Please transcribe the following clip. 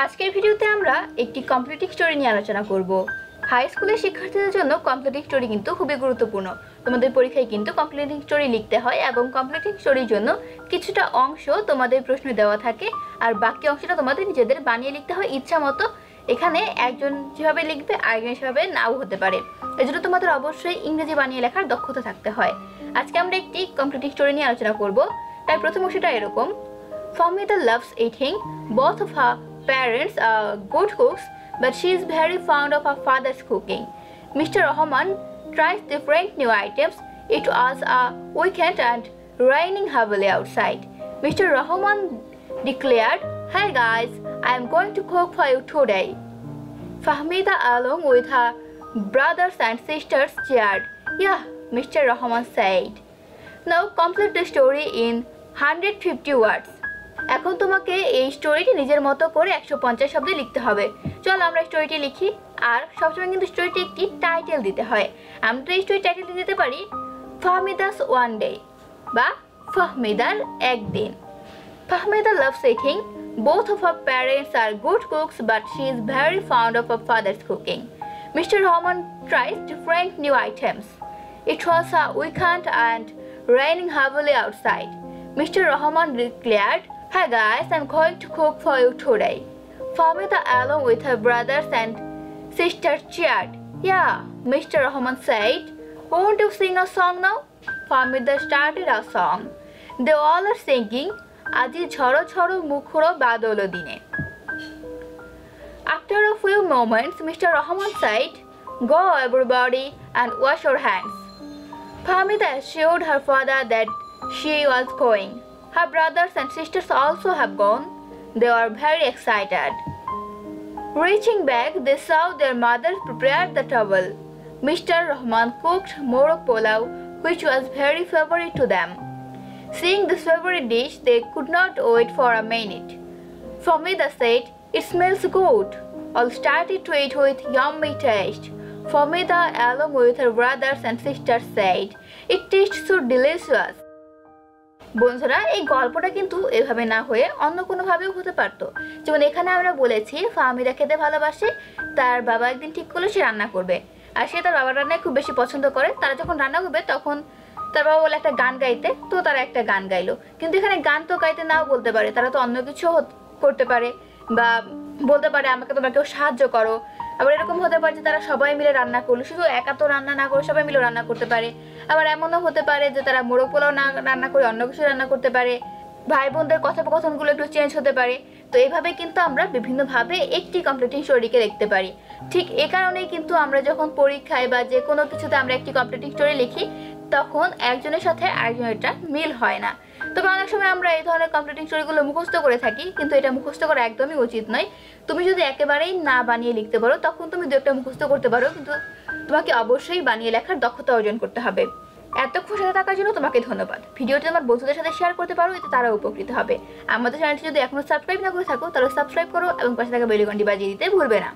আজকের ভিডিওতে আমরা একটি কমপ্লিটিং স্টোরি নিয়ে আলোচনা করব। হাই স্কুলের শিক্ষার্থীদের জন্য কমপ্লিটিং স্টোরি কিন্তু খুবই গুরুত্বপূর্ণ। তোমাদের পরীক্ষায় কিন্তু কমপ্লিটিং স্টোরি লিখতে হয় এবং কমপ্লিটিং স্টোরির জন্য কিছুটা অংশ তোমাদের প্রশ্নে দেওয়া থাকে আর বাকি অংশটা তোমাদের নিজেদের বানিয়ে লিখতে হয় ইচ্ছা মতো। এখানে একজন যেভাবে লিখবে আরেকজন সেভাবে নাও হতে পারে, এজন্য তোমাদের অবশ্যই ইংরেজি বানিয়ে লেখার দক্ষতা থাকতে হয়। আজকে আমরা একটি কমপ্লিটিং স্টোরি নিয়ে আলোচনা করব। তাই প্রথম অংশটা এরকম: Fahmida loves eating. Both of her parents are good cooks, but she is very fond of her father's cooking. Mr. Rahman tries different new items. It was a weekend and raining heavily outside. Mr. Rahman declared, "Hey guys, I am going to cook for you today." Fahmida, along with her brothers and sisters, cheered. "Yeah," Mr. Rahman said. Now complete the story in 150 words. এখন তোমাকে এই স্টোরিটি নিজের মতো করে 150 শব্দে লিখতে হবে। চলো আমরা স্টোরিটি লিখি। আর সবসময় কিন্তু স্টোরিটি একটি টাইটেল দিতে হয়। আমরা এই স্টোরি টাইটেলটি দিতে পারি ফাহমিদাস ওয়ান ডে বা ফাহমিদার একদিন। Fahmida loves eating. Both of her parents are good cooks, but she is very fond of her father's cooking. Mr. Rahman tries different new items. It was a weekend and raining heavily outside. Mr. Rahman declared, "Hey guys, I'm going to cook for you today." Fahmida, along with her brothers and sisters, cheered. "Yeah," Mr. Rahman said. "Won't you sing a song now?" Fahmida started a song. They all are singing, "Aji chhoro chhoro mukhro badolo dine." After a few moments, Mr. Rahman said, "Go everybody and wash your hands." Fahmida assured her father that she was going. Her brothers and sisters also have gone. They were very excited. Reaching back, they saw their mother prepare the towel. Mr. Rahman cooked morok pulao, which was very favorite to them. Seeing this favorite dish, they could not wait for a minute. Fahmida said, "It smells good." All started to eat with yummy taste. Fahmida, along with her brothers and sisters, said, "It tastes so delicious." বন্ধুরা, এই গল্পটা কিন্তু এভাবে না হয়ে অন্য কোনোভাবেও হতে পারতো। যেমন এখানে আমরা বলেছি ফাহমিদা খেতে ভালোবাসে, তার বাবা একদিন ঠিক করলো সে রান্না করবে, আর সে তার বাবার রান্নায় খুব বেশি পছন্দ করে। তারা যখন রান্না করবে তখন তার বাবা বলে একটা গান গাইতে, তো তারা একটা গান গাইলো। কিন্তু এখানে গান তো গাইতে নাও বলতে পারে, তারা তো অন্য কিছু করতে পারে বা বলতে পারে আমাকে তোমরা কেউ সাহায্য করো। আবার এরকম হতে পারে যে তারা সবাই মিলে রান্না করলো, শুধু একা তো রান্না না করে সবাই মিলে রান্না করতে পারে। আবার এমনও হতে পারে যে তারা মোরগ পোলাও না রান্না করে অন্য কিছু রান্না করতে পারে। ভাই বোনদের কথোপকথনগুলো একটু চেঞ্জ হতে পারে। তো এইভাবে কিন্তু আমরা বিভিন্নভাবে একটি কমপ্লিটিং স্টোরিকে লিখতে পারি। ঠিক এ কারণেই কিন্তু আমরা যখন পরীক্ষায় বা যে কোনো কিছুতে আমরা একটি কমপ্লিটিং স্টোরি লিখি তখন একজনের সাথে আরেকজনেরটা মিল হয় না। তবে অনেক সময় আমরা এই ধরনের কমপ্লিটিং স্টোরিগুলো মুখস্থ করে থাকি, কিন্তু এটা মুখস্থ করা একদমই উচিত নয়। তুমি যদি একেবারেই না বানিয়ে লিখতে পারো তখন তুমি দু একটা মুখস্থ করতে পারো, কিন্তু তোমাকে অবশ্যই বানিয়ে লেখার দক্ষতা অর্জন করতে হবে। এতক্ষণ সাথে থাকার জন্য তোমাকে ধন্যবাদ। ভিডিওটি তোমার বন্ধুদের সাথে শেয়ার করতে পারো, এতে তারা উপকৃত হবে। আমাদের চ্যানেলটি যদি এখনো সাবস্ক্রাইব না করে থাকো তাহলে সাবস্ক্রাইব করো এবং পাশে থাকা বেল আইকনটি বাজিয়ে দিতে ভুলবে না।